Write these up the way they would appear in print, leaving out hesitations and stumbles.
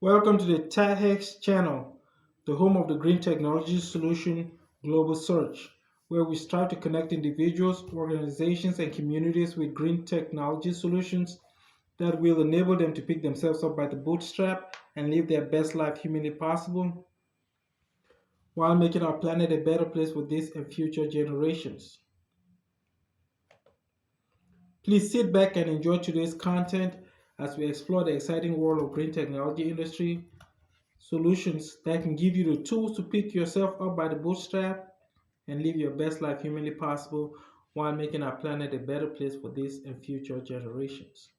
Welcome to the TechHex channel, the home of the Green Technology Solution Global Search, where we strive to connect individuals, organizations, and communities with green technology solutions that will enable them to pick themselves up by the bootstrap and live their best life humanly possible while making our planet a better place for this and future generations. Please sit back and enjoy today's content as we explore the exciting world of green technology industry solutions that can give you the tools to pick yourself up by the bootstrap and live your best life humanly possible while making our planet a better place for this and future generations.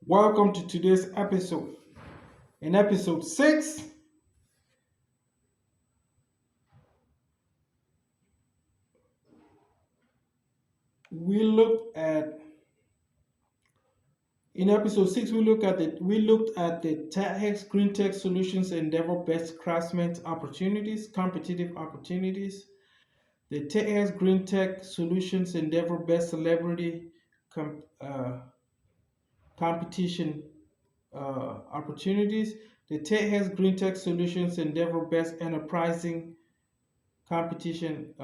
Welcome to today's episode. In episode 6, we looked at in episode 6 we looked at the TechX Green Tech Solutions Endeavor Best Craftsman opportunities, competitive opportunities. The TechX Green Tech Solutions Endeavor Best Celebrity com- uh, Competition Opportunities. The TechX Green Tech Solutions Endeavor Best Enterprising Competition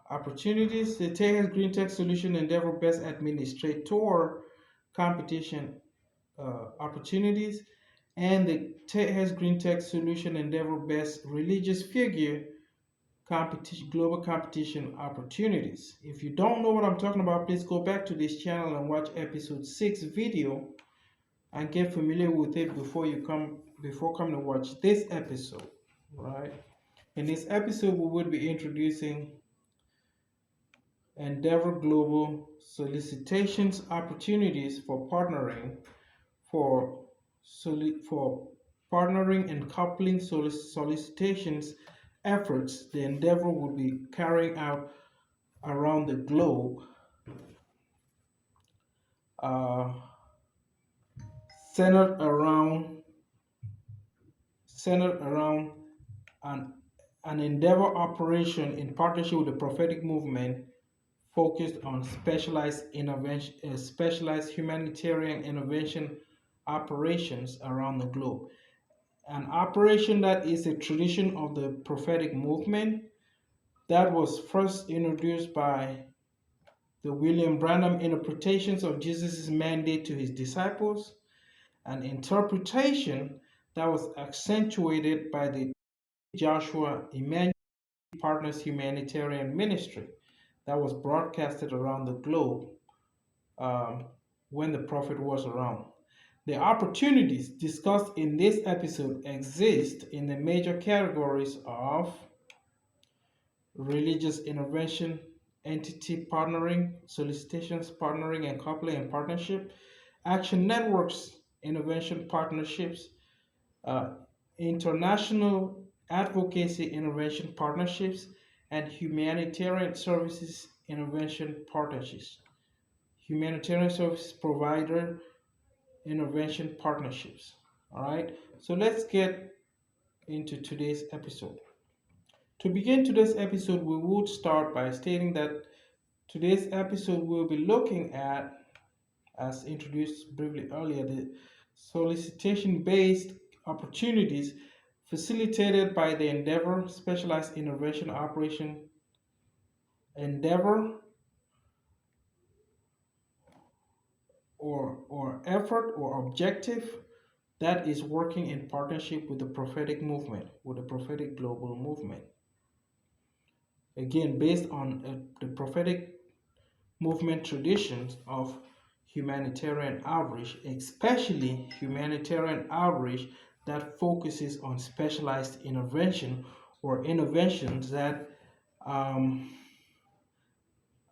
Opportunities. The TechX Green Tech Solution Endeavor Best Administrator Competition Opportunities. And the TechX Green Tech Solution Endeavor Best Religious Figure competition, global competition opportunities. If you don't know what I'm talking about, please go back to this channel and watch episode 6 video and get familiar with it before coming to watch this episode. Right. In this episode, we will be introducing Endeavor Global solicitations opportunities for for for partnering and coupling solicitations efforts the Endeavor will be carrying out around the globe, uh, centered around centered around an, an endeavor operation in partnership with the prophetic movement focused on specialized humanitarian intervention operations around the globe. An operation that is a tradition of the prophetic movement that was first introduced by the William Branham interpretations of Jesus' mandate to his disciples, an interpretation that was accentuated by the Joshua Emmanuel Partners Humanitarian Ministry that was broadcasted around the globe um, when the prophet was around. The opportunities discussed in this episode exist in the major categories of religious intervention, entity partnering, solicitations, partnering and coupling and partnership, action networks, intervention partnerships, uh, international advocacy intervention partnerships, and humanitarian services intervention partnerships. Humanitarian service provider intervention partnerships. All right, so let's get into today's episode. To begin today's episode, we would start by stating that today's episode we'll be looking at, as introduced briefly earlier, the solicitation based opportunities facilitated by the Endeavor Specialized Intervention Operation Endeavor or effort or objective that is working in partnership with the prophetic movement, with the prophetic global movement. Again, based on the prophetic movement traditions of humanitarian outreach, especially humanitarian outreach that focuses on specialized intervention or interventions that um,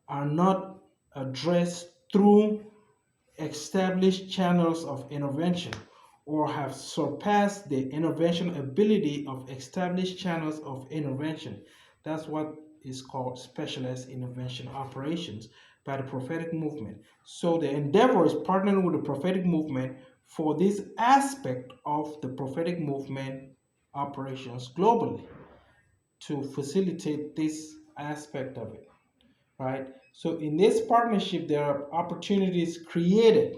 are not addressed through established channels of intervention or have surpassed the intervention ability of established channels of intervention. That's what is called specialized intervention operations by the prophetic movement. So the endeavor is partnering with the prophetic movement for this aspect of the prophetic movement operations globally to facilitate this aspect of it, right? So in this partnership, there are opportunities created.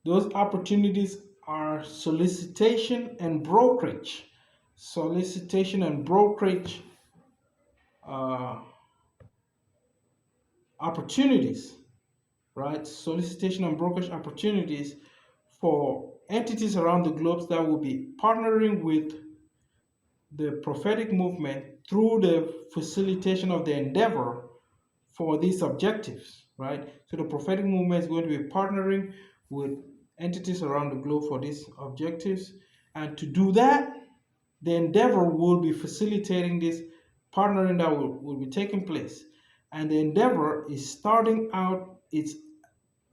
Those opportunities are solicitation and brokerage. Solicitation and brokerage uh, opportunities, right? Solicitation and brokerage opportunities for entities around the globe that will be partnering with the prophetic movement through the facilitation of the endeavor for these objectives, right? So the prophetic movement is going to be partnering with entities around the globe for these objectives. And to do that, the endeavor will be facilitating this partnering that will be taking place. And the endeavor is starting out its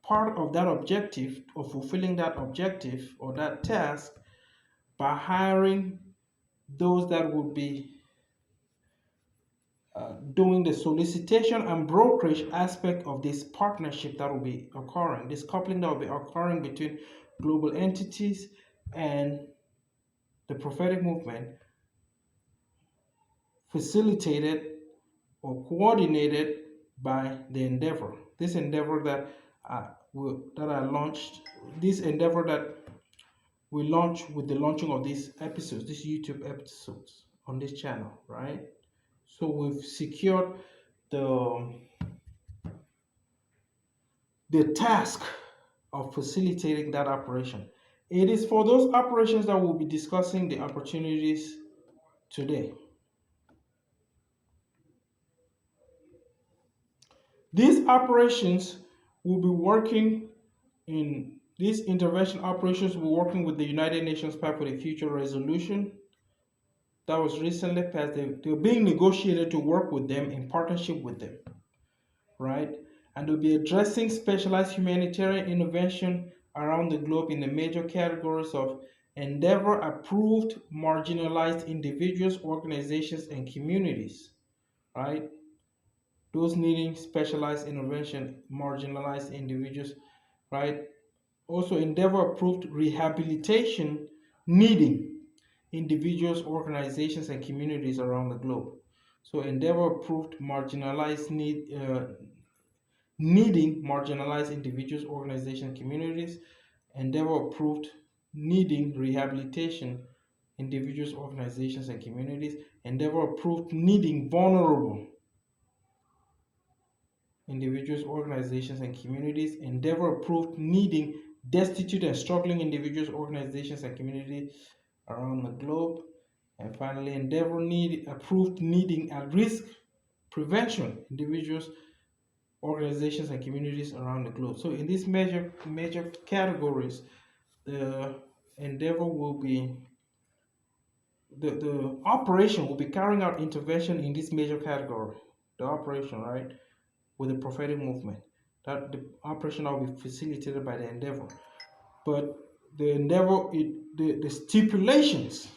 part of that objective, of fulfilling that objective or that task, by hiring those that would be doing the solicitation and brokerage aspect of this partnership that will be occurring, this coupling that will be occurring between global entities and the prophetic movement, facilitated or coordinated by the endeavor. This endeavor that that I launched, this endeavor that we launch with the launching of these episodes, these YouTube episodes on this channel, right? So we've secured the the task of facilitating that operation. It is for those operations that we'll be discussing the opportunities today. These operations will be working in these intervention operations will be working with the United Nations Pact for the Future resolution that was recently passed. They're being negotiated to work with them in partnership with them, right? And they'll be addressing specialized humanitarian intervention around the globe in the major categories of endeavor approved marginalized individuals, organizations, and communities, right? Those needing specialized intervention, marginalized individuals, right? Also, endeavor approved rehabilitation needing individuals, organizations, and communities around the globe. So, endeavor approved needing marginalized individuals, organizations, communities. Endeavor approved needing rehabilitation individuals, organizations, and communities. Endeavor approved needing vulnerable individuals, organizations, and communities. Endeavor approved needing destitute and struggling individuals, organizations, and communities around the globe. And finally, Endeavor approved needing at risk prevention individuals, organizations, and communities around the globe. So in these major categories, the endeavor will be the operation will be carrying out intervention in this major category. The operation, right, with the prophetic movement. That the operation will be facilitated by the endeavor. But the endeavor, the stipulations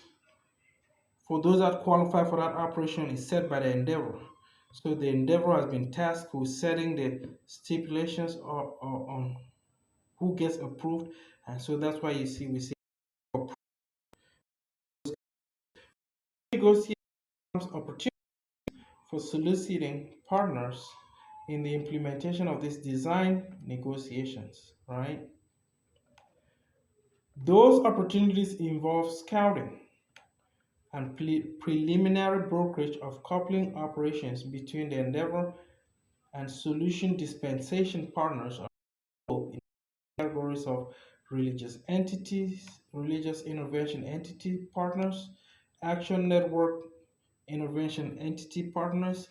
for those that qualify for that operation is set by the endeavor. So the endeavor has been tasked with setting the stipulations on who gets approved, and so that's why we see negotiations opportunity for soliciting partners in the implementation of these design negotiations, right? Those opportunities involve scouting and preliminary brokerage of coupling operations between the endeavor and solution dispensation partners in categories of religious entities, religious intervention entity partners, action network intervention entity partners,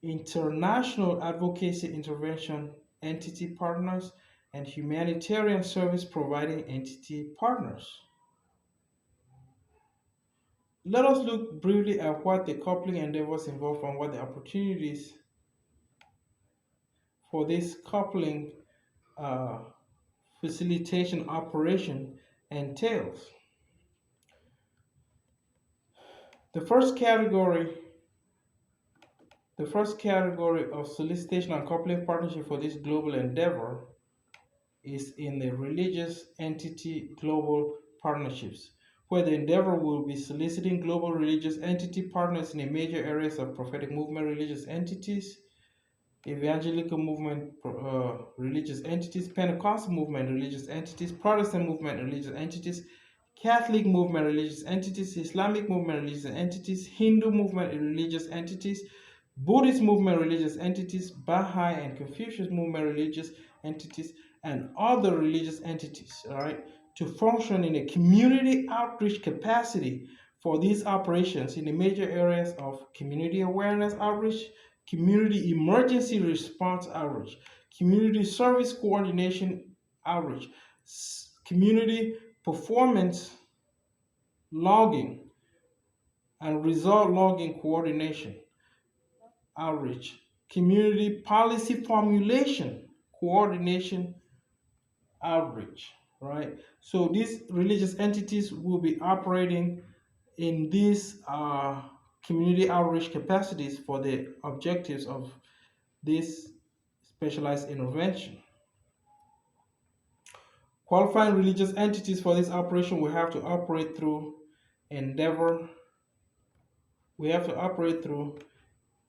international advocacy intervention entity partners, and humanitarian service providing entity partners. Let us look briefly at what the coupling endeavors involve and what the opportunities for this coupling uh, facilitation operation entails. The first category, the first category of solicitation and coupling partnership for this global endeavor is in the religious entity global partnerships. where the endeavor will be soliciting global religious entity partners in the major areas of prophetic movement religious entities, evangelical movement religious entities, Pentecostal movement religious entities, Protestant movement religious entities, Catholic movement religious entities, Islamic movement religious entities, Hindu movement religious entities, Buddhist movement religious entities, Baha'i and Confucius movement religious entities, and other religious entities, all right, to function in a community outreach capacity for these operations in the major areas of community awareness outreach, community emergency response outreach, community service coordination outreach, community performance logging and result logging coordination outreach, community policy formulation coordination outreach, right? So these religious entities will be operating in these community outreach capacities for the objectives of this specialized intervention. Qualifying religious entities for this operation will have to operate through Endeavor. We have to operate through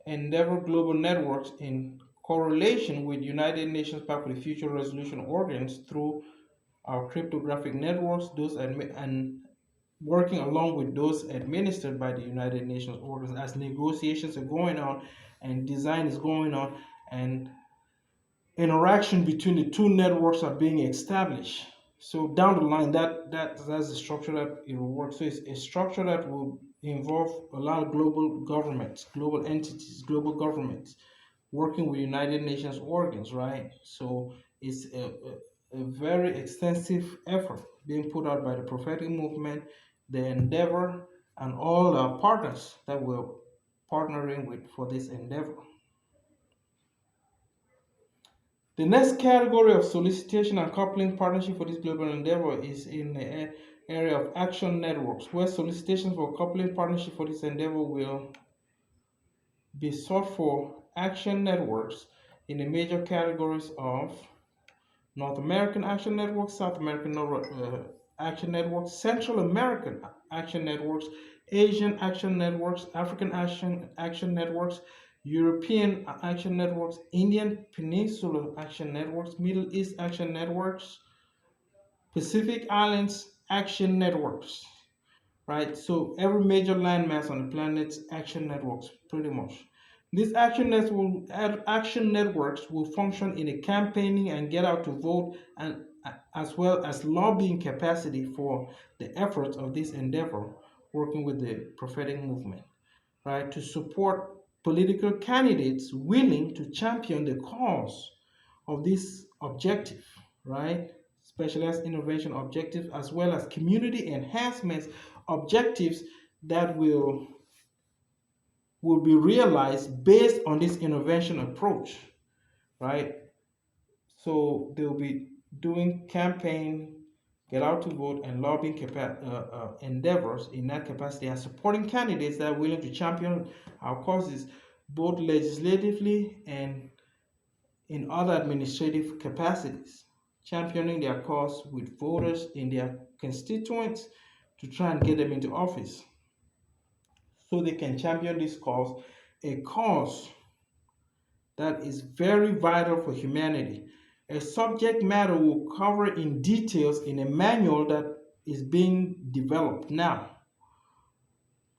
Endeavor Global Networks in correlation with United Nations Pact for the Future resolution organs through our cryptographic networks, and working along with those administered by the United Nations organs as negotiations are going on and design is going on and interaction between the two networks are being established. So down the line, that's the structure that it will work. So it's a structure that will involve a lot of global governments, global entities, global governments working with United Nations organs, right? So it's a very extensive effort being put out by the prophetic movement, the endeavor, and all the partners that we're partnering with for this endeavor. The next category of solicitation and coupling partnership for this global endeavor is in the area of action networks, where solicitations for coupling partnership for this endeavor will be sought for action networks in the major categories of North American Action Networks, South American Action Networks, Central American Action Networks, Asian Action Networks, African Action Networks, European Action Networks, Indian Peninsula Action Networks, Middle East Action Networks, Pacific Islands Action Networks, right? So every major landmass on the planet's action networks, pretty much. These action networks will function in a campaigning and get out to vote and as well as lobbying capacity for the efforts of this endeavor, working with the prophetic movement, right, to support political candidates willing to champion the cause of this objective, right? Specialized intervention objectives as well as community enhancements objectives that will be realized based on this intervention approach, right? So they'll be doing campaign, get out to vote, and lobbying endeavors in that capacity and supporting candidates that are willing to champion our causes both legislatively and in other administrative capacities, championing their cause with voters in their constituents to try and get them into office so they can champion this cause, a cause that is very vital for humanity. A subject matter will cover in details in a manual that is being developed now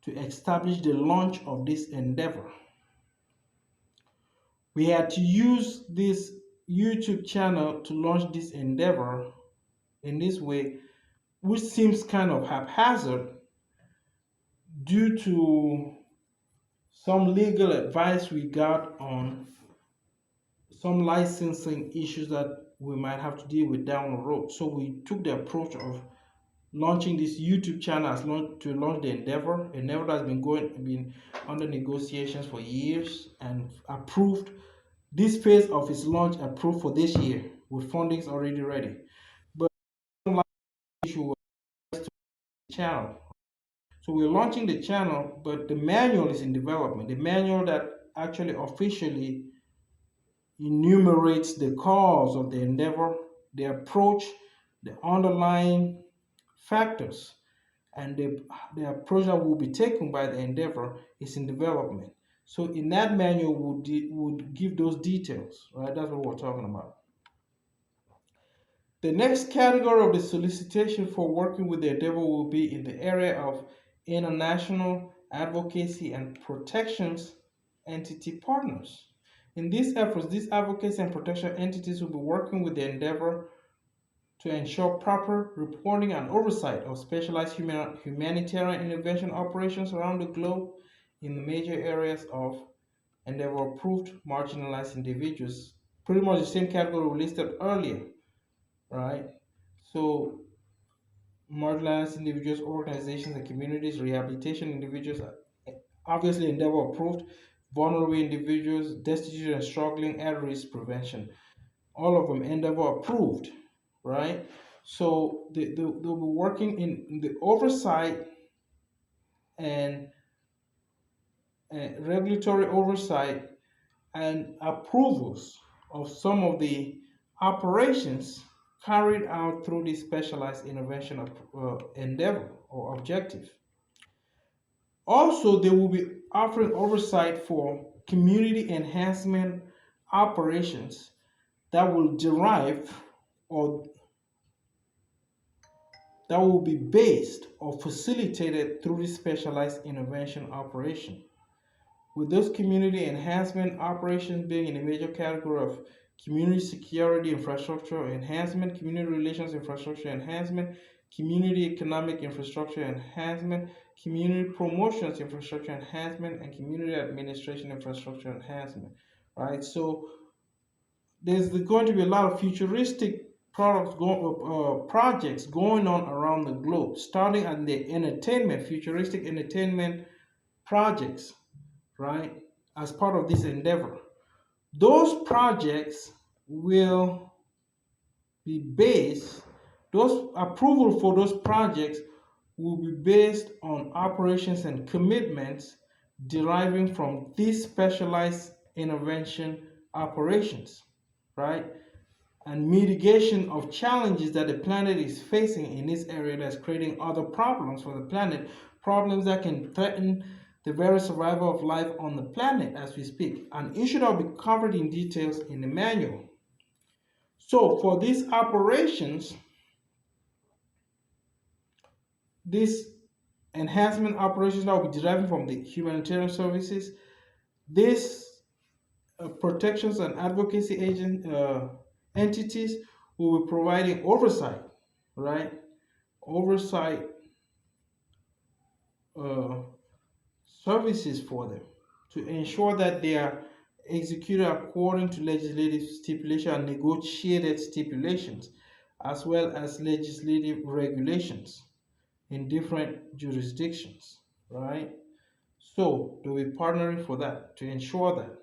to establish the launch of this endeavor. We had to use this YouTube channel to launch this endeavor in this way, which seems kind of haphazard due to some legal advice we got on some licensing issues that we might have to deal with down the road. So we took the approach of launching this YouTube channel to launch the endeavor. Endeavor has been under negotiations for years and approved. This phase of its launch approved for this year with fundings already ready. But some issue was the channel. So we're launching the channel, but the manual is in development. The manual that actually officially enumerates the cause of the endeavor, the approach, the underlying factors, and the approach that will be taken by the endeavor is in development. So in that manual would give those details, right? That's what we're talking about. The next category of the solicitation for working with the endeavor will be in the area of international advocacy and protections entity partners. In these efforts, these advocacy and protection entities will be working with the endeavor to ensure proper reporting and oversight of specialized humanitarian intervention operations around the globe in the major areas of endeavor approved marginalized individuals. Pretty much the same category we listed earlier, right? So marginalized individuals, organizations, and communities, rehabilitation individuals, obviously endeavor approved, vulnerable individuals, destitute and struggling, at risk prevention. All of them endeavor approved, right? So they'll be working in the oversight and regulatory oversight and approvals of some of the operations carried out through this specialized intervention endeavor or objective. Also, they will be offering oversight for community enhancement operations that will derive or that will be based or facilitated through this specialized intervention operation. With those community enhancement operations being in a major category of community security infrastructure enhancement, community relations infrastructure enhancement, community economic infrastructure enhancement, community promotions infrastructure enhancement, and community administration infrastructure enhancement. Right? So there's going to be a lot of futuristic projects going on around the globe, starting at the futuristic entertainment projects, right, as part of this endeavor. Those projects will be based, those approval for those projects will be based on operations and commitments deriving from these specialized intervention operations, right? And mitigation of challenges that the planet is facing in this area that's creating other problems for the planet, problems that can threaten the very survival of life on the planet as we speak. And it should all be covered in details in the manual. So for these operations, these enhancement operations that will be deriving from the humanitarian services, these protections and advocacy entities will be providing oversight, right? Oversight services for them to ensure that they are executed according to legislative stipulation and negotiated stipulations, as well as legislative regulations in different jurisdictions, right? So they'll be partnering for that to ensure that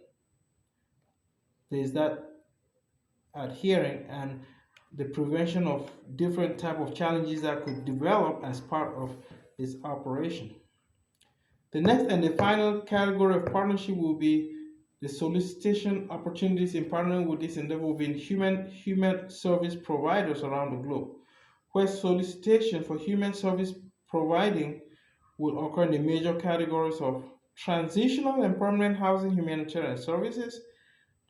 there's that adhering and the prevention of different type of challenges that could develop as part of this operation. The next and the final category of partnership will be the solicitation opportunities in partnering with this endeavor will be in human service providers around the globe, where solicitation for human service providing will occur in the major categories of transitional and permanent housing humanitarian services,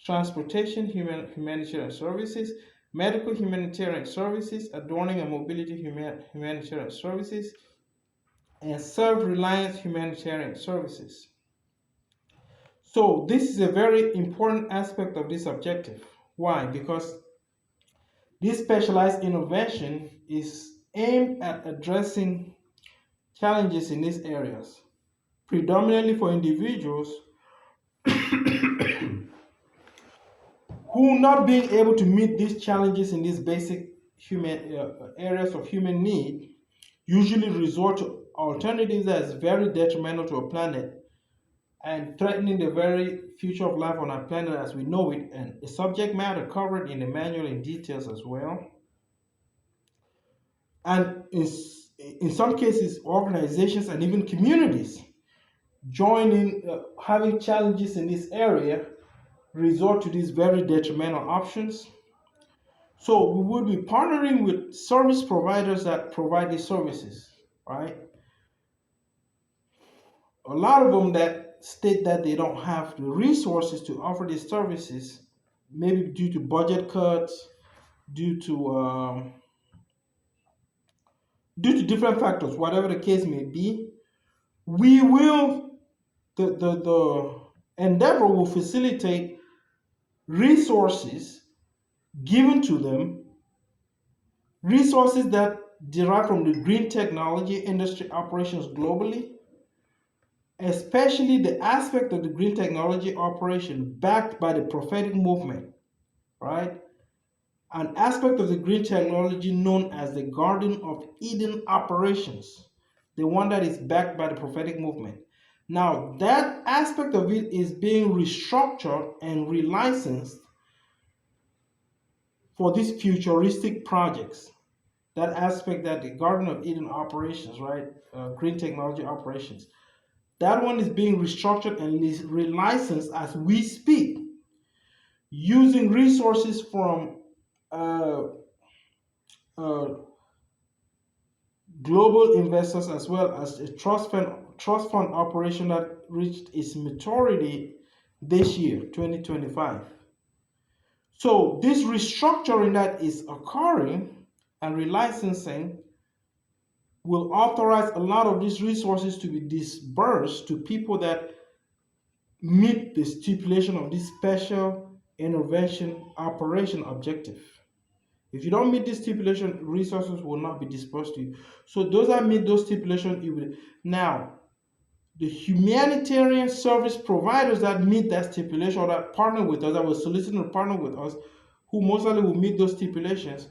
transportation humanitarian services, medical humanitarian services, adorning and mobility humanitarian services, and self-reliance humanitarian services. So this is a very important aspect of this objective. Why? Because this specialized intervention is aimed at addressing challenges in these areas, predominantly for individuals who, not being able to meet these challenges in these basic human areas of human need, usually resort to alternatives that is very detrimental to our planet and threatening the very future of life on our planet as we know it, and a subject matter covered in the manual in details as well. And in some cases, organizations and even communities join in having challenges in this area, resort to these very detrimental options. So we will be partnering with service providers that provide these services, right? a lot of them that state that they don't have the resources to offer these services, maybe due to budget cuts, due to different factors, whatever the case may be. We will the endeavor will facilitate resources given to them, resources that derive from the green technology industry operations globally, especially the aspect of the green technology operation backed by the prophetic movement, right? An aspect of the green technology known as the Garden of Eden operations, the one that is backed by the prophetic movement. Now, that aspect of it is being restructured and relicensed for these futuristic projects. That aspect, that the Garden of Eden operations, right? Green technology operations. That one is being restructured and relicensed as we speak, using resources from uh, uh, global investors, as well as a trust fund operation that reached its maturity this year, 2025. So this restructuring that is occurring and relicensing will authorize a lot of these resources to be disbursed to people that meet the stipulation of this special intervention operation objective. If you don't meet this stipulation, resources will not be dispersed to you. So those that meet those stipulations, you will. Now, the humanitarian service providers that meet that stipulation or that partner with us, that were soliciting to partner with us, who most likely will meet those stipulations,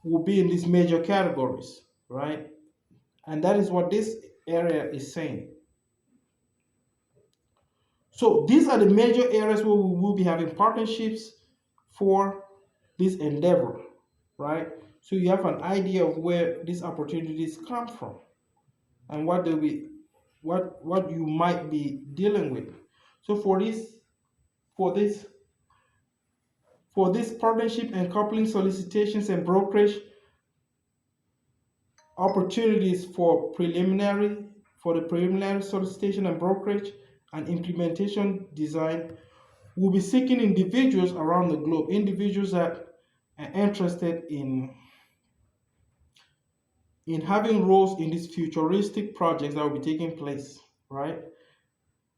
will be in these major categories, right? And that is what this area is saying. So these are the major areas where we will be having partnerships for this endeavor, right? So you have an idea of where these opportunities come from and what they be, what you might be dealing with. So for this for this partnership and coupling solicitations and brokerage opportunities for the preliminary solicitation and brokerage and implementation design, we'll be seeking individuals around the globe, individuals that are interested in having roles in these futuristic projects that will be taking place, right?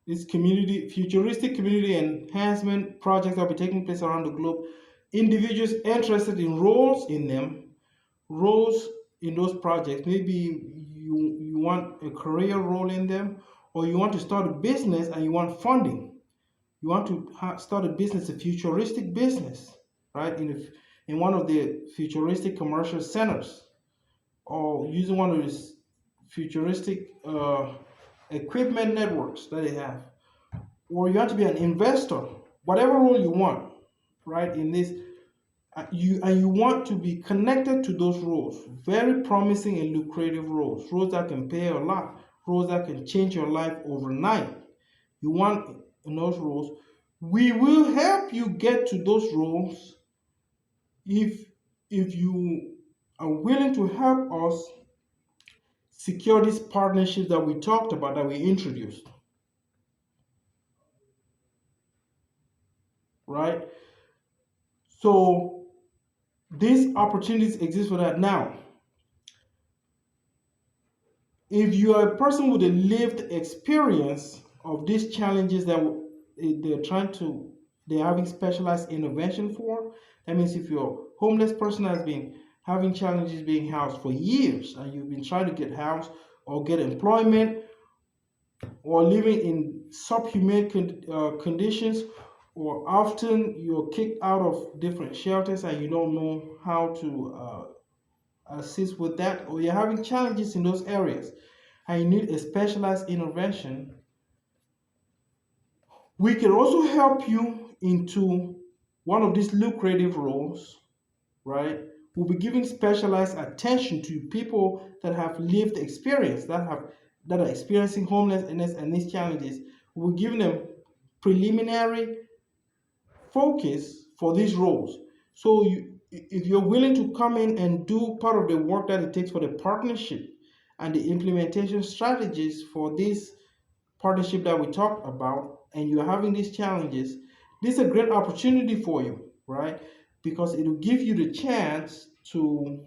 This futuristic community enhancement projects that will be taking place around the globe. Individuals interested in roles in those projects. Maybe you want a career role in them, or you want to start a business and you want funding. You want to start a business, a futuristic business, right? In one of the futuristic commercial centers, or using one of these futuristic equipment networks that they have, or you want to be an investor, whatever role you want, right? In this, you want to be connected to those roles, very promising and lucrative roles that can pay a lot, roles that can change your life overnight. You want in those roles. We will help you get to those roles if you are willing to help us secure this partnership that we talked about, that we introduced, right? So these opportunities exist for that. Now, if you are a person with a lived experience of these challenges that they're having specialized intervention for, that means if you're a homeless person has been having challenges being housed for years and you've been trying to get housed or get employment, or living in subhuman conditions, or often you're kicked out of different shelters and you don't know how to assist with that, or you're having challenges in those areas and you need a specialized intervention, we can also help you into one of these lucrative roles, right? We'll be giving specialized attention to people that have lived experience, that are experiencing homelessness and these challenges. We're giving them preliminary focus for these roles. So if you're willing to come in and do part of the work that it takes for the partnership and the implementation strategies for these partnership that we talked about, and you're having these challenges, this is a great opportunity for you, right? Because it will give you the chance to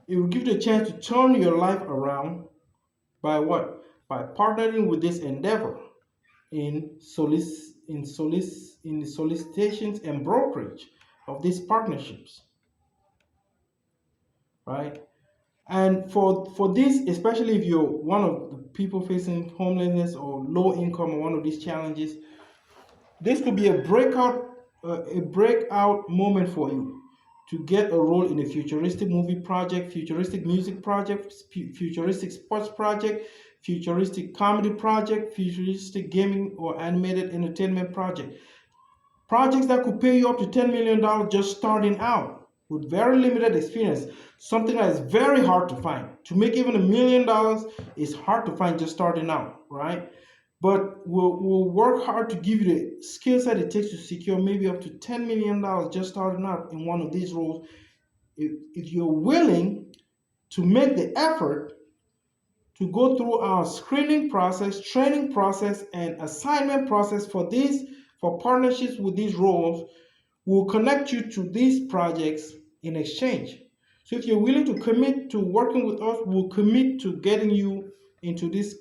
it will give you the chance to turn your life around by what? By partnering with this endeavor in the solicitations and brokerage of these partnerships, right? And for this, especially if you're one of the people facing homelessness or low income or one of these challenges, this could be a breakout moment for you to get a role in a futuristic movie project, futuristic music project, futuristic sports project, futuristic comedy project, futuristic gaming or animated entertainment project. Projects that could pay you up to $10 million just starting out with very limited experience, something that is very hard to find. To make even $1 million is hard to find just starting out, right? But we'll work hard to give you the skill set it takes to secure maybe up to $10 million just starting out in one of these roles. If you're willing to make the effort to go through our screening process, training process, and assignment process for partnerships with these roles, we'll connect you to these projects in exchange. So if you're willing to commit to working with us, we'll commit to getting you into these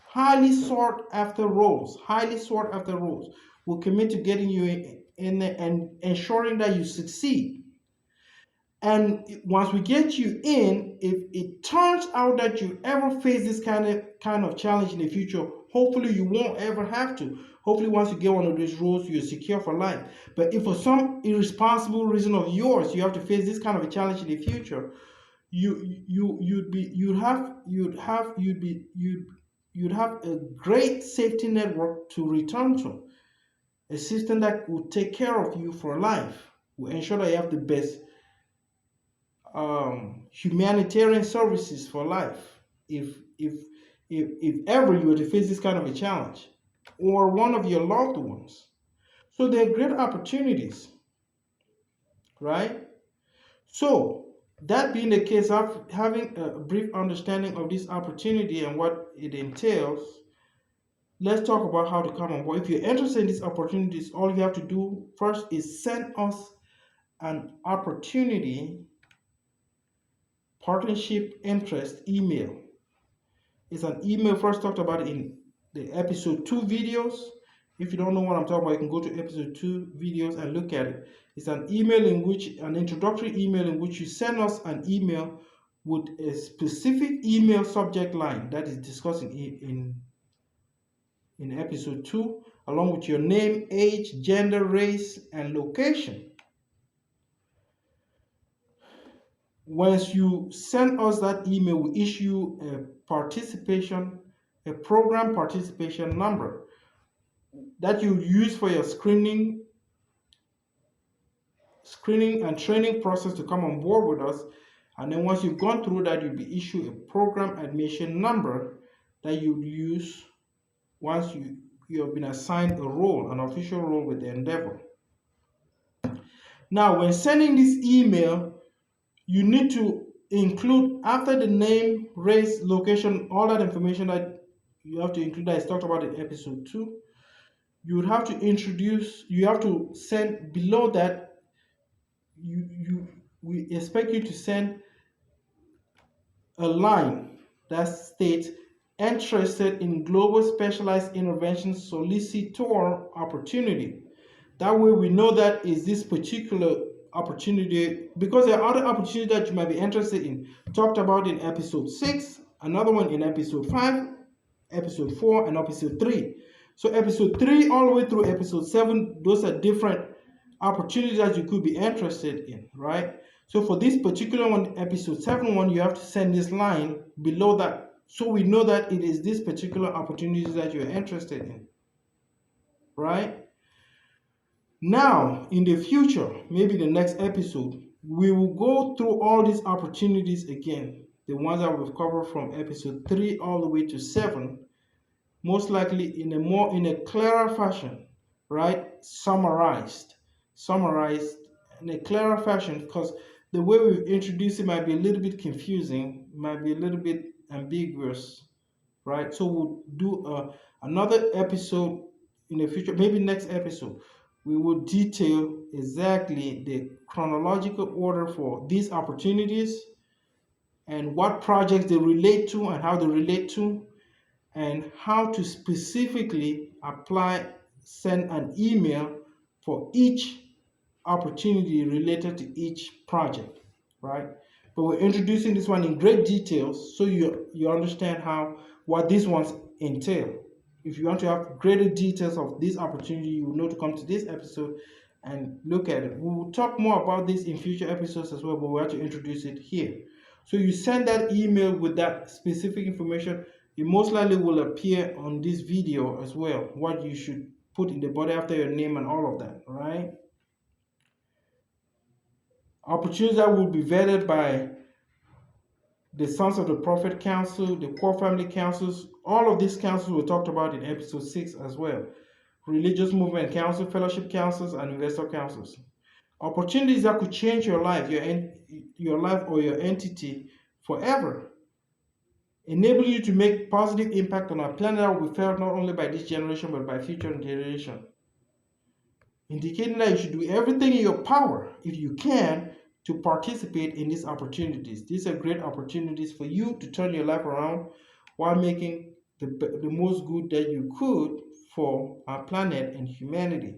highly sought after roles, highly sought after roles. We'll commit to getting you in and ensuring that you succeed. And once we get you in, if it turns out that you ever face this kind of challenge in the future, hopefully you won't ever have to. Hopefully, once you get one of these roles, you're secure for life. But if for some irresponsible reason of yours, you have to face this kind of a challenge in the future, you'd have a great safety network to return to, a system that will take care of you for life, will ensure that you have the best humanitarian services for life if ever you were to face this kind of a challenge or one of your loved ones. So there are great opportunities, right? So that being the case, having a brief understanding of this opportunity and what it entails, let's talk about how to come on board. If you're interested in these opportunities, all you have to do first is send us an opportunity partnership interest email. It's an email first talked about in the episode 2 videos. If you don't know what I'm talking about, you can go to episode 2 videos and look at it. It's an introductory email in which you send us an email with a specific email subject line that is discussed in episode 2, along with your name, age, gender, race, and location. Once you send us that email, we issue a program participation number that you use for your screening and training process to come on board with us. And then once you've gone through that, you'll be issued a program admission number that you use once you have been assigned a role, an official role with the endeavor. Now, when sending this email, you need to include, after the name, race, location, all that information that you have to include that is talked about in episode 2. You would have to send below that. We expect you to send a line that states interested in global specialized intervention solicitor opportunity. That way we know that is this particular opportunity, because there are other opportunities that you might be interested in, talked about in episode 6, another one in episode 5, episode 4, and episode 3. So episode 3 all the way through episode 7, those are different opportunities that you could be interested in, right? So for this particular one, episode 7 one, you have to send this line below that, so we know that it is this particular opportunities that you're interested in, right? Now, in the future, maybe the next episode, we will go through all these opportunities again, the ones that we've covered from episode 3 all the way to 7, most likely in a clearer fashion, right? Summarized in a clearer fashion, because the way we've introduced it might be a little bit confusing, might be a little bit ambiguous, right? So we'll do another episode in the future, maybe next episode. We will detail exactly the chronological order for these opportunities and what projects they relate to and how they relate to, and how to specifically apply, send an email for each opportunity related to each project, right? But we're introducing this one in great details so you understand how what these ones entail. If you want to have greater details of this opportunity, you will know to come to this episode and look at it. We will talk more about this in future episodes as well, but we have to introduce it here. So you send that email with that specific information. It most likely will appear on this video as well, what you should put in the body after your name and all of that, right? Opportunities that will be vetted by the Sons of the Prophet Council, the Core Family Councils. All of these councils were talked about in episode 6 as well. Religious Movement Council, Fellowship Councils, and Investor Councils. Opportunities that could change your life, your life or your entity forever, enabling you to make positive impact on our planet that will be felt not only by this generation but by future generations, indicating that you should do everything in your power, if you can, to participate in these opportunities. These are great opportunities for you to turn your life around while making the most good that you could for our planet and humanity.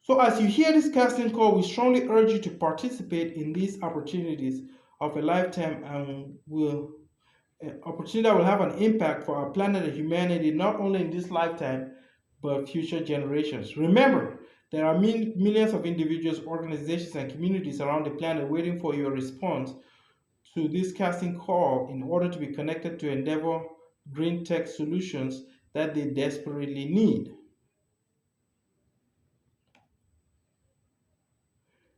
So as you hear this casting call, we strongly urge you to participate in these opportunities of a lifetime, and will opportunity that will have an impact for our planet and humanity, not only in this lifetime, but future generations. Remember, there are millions of individuals, organizations, and communities around the planet waiting for your response to this casting call in order to be connected to Endeavor green tech solutions that they desperately need.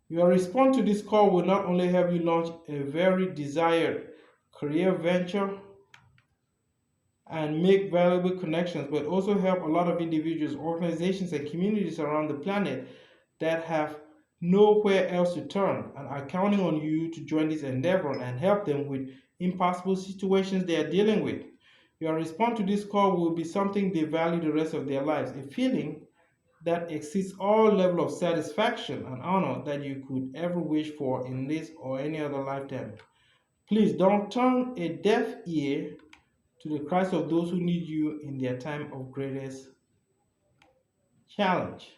Your response to this call will not only help you launch a very desired career venture and make valuable connections, but also help a lot of individuals, organizations, and communities around the planet that have nowhere else to turn and are counting on you to join this endeavor and help them with impossible situations they are dealing with. Your response to this call will be something they value the rest of their lives, a feeling that exceeds all level of satisfaction and honor that you could ever wish for in this or any other lifetime. Please don't turn a deaf ear to the cries of those who need you in their time of greatest challenge.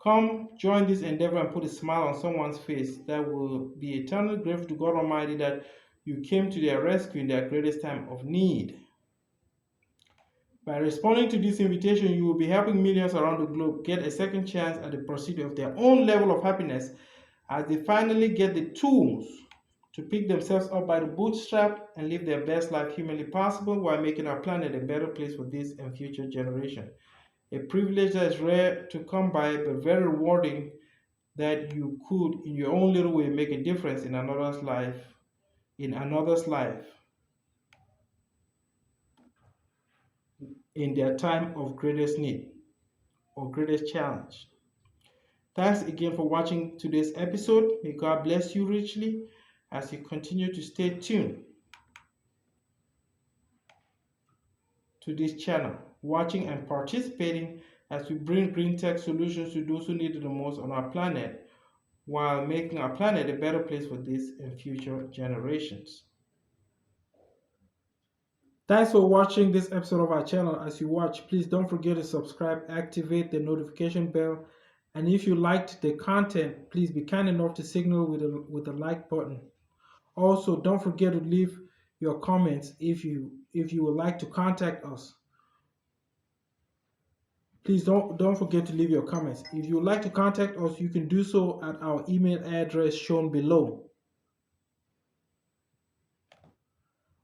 Come join this endeavor and put a smile on someone's face that will be eternally grateful to God Almighty that you came to their rescue in their greatest time of need. By responding to this invitation, you will be helping millions around the globe get a second chance at the pursuit of their own level of happiness as they finally get the tools to pick themselves up by the bootstrap and live their best life humanly possible while making our planet a better place for this and future generations. A privilege that is rare to come by, but very rewarding that you could, in your own little way, make a difference in another's life, in their time of greatest need or greatest challenge. Thanks again for watching today's episode. May God bless you richly as you continue to stay tuned to this channel, watching and participating as we bring green tech solutions to those who need it the most on our planet while making our planet a better place for this and future generations. Thanks for watching this episode of our channel. As you watch, please don't forget to subscribe, activate the notification bell, and if you liked the content, please be kind enough to signal with a like button. Also, don't forget to leave your comments if you would like to contact us. Please don't forget to leave your comments. If you would like to contact us, you can do so at our email address shown below.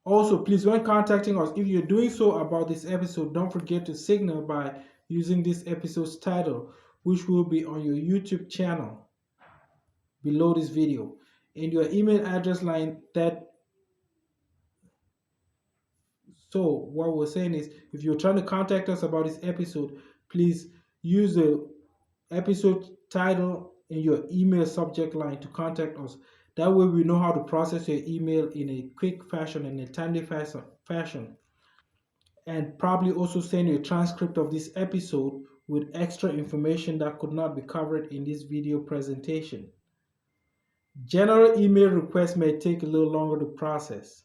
Also, please, when contacting us, if you're doing so about this episode, don't forget to signal by using this episode's title, which will be on your YouTube channel below this video, and your email address line. So what we're saying is, if you're trying to contact us about this episode, please use the episode title in your email subject line to contact us. That way we know how to process your email in a quick fashion, in a timely fashion, and probably also send you a transcript of this episode with extra information that could not be covered in this video presentation. General email requests may take a little longer to process.